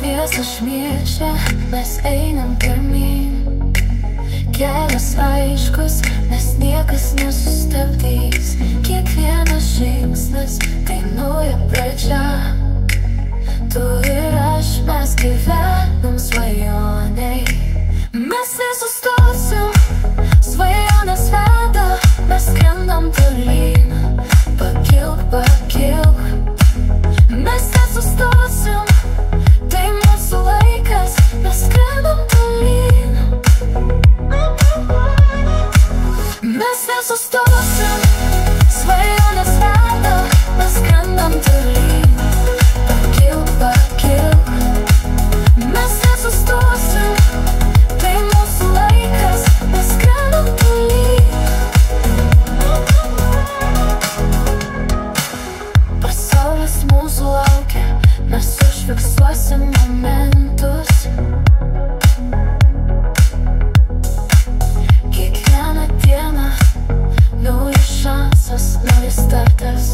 šviesą šviečia, mes einam pirmyn. Kelias aiškus, nes niekas nesustabdys. Kiekvienas žingsnis tai nauja pradžia. Tu ir aš, mes gyvenam svajoniai. Mes nesustosim, svajonės veda, mes skrendam tolyn. Pakilk, pakilk. Mes nesustosim, tai mūsų laikas, mes skrendam tolyn. Mes nesustosim, svajonės veda, mes skrendam tolyn. Pakilk, pakilk. Mes nesustosim, tai mūsų laikas, mes skrendam tolyn. Pasaulis mūsų laukia, mes užfiksuosim momentus. Kiekvieną dieną naujas šansas, naujas startas.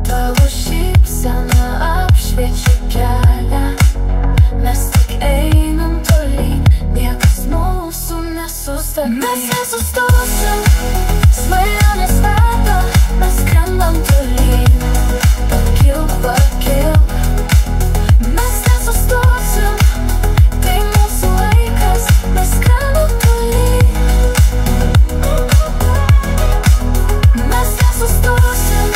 Tavo šypsena apšviečia kelią. Mes tik einam tolyn, niekas mūsų nesustabdys. Mes nesustosim, svajonės veda, mes skrendam tolyn. Pakilk, pakilk. Mes nesustosim, tai mūsų laikas, mes skrendam tolyn. Mes nesustosim,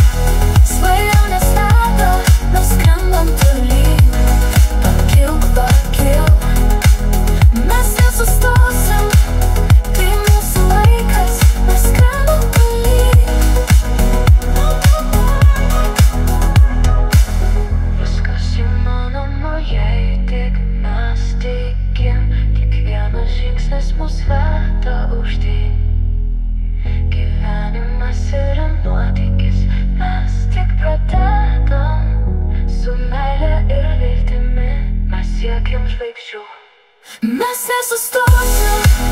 svajonės veda, mes skrendam tolyn. Pakilk, pakilk. Mes nesustosim, tai mūsų laikas, mes skrendam tolyn. Viskas įmanoma, jei tik mes tikim. Kiekvienas žingsnis mus veda aukštyn. Gyvenimas yra nuotykis, mes tik pradedam. Su meile ir viltimi mes siekiam žvaigždžių. Mes nesustosim.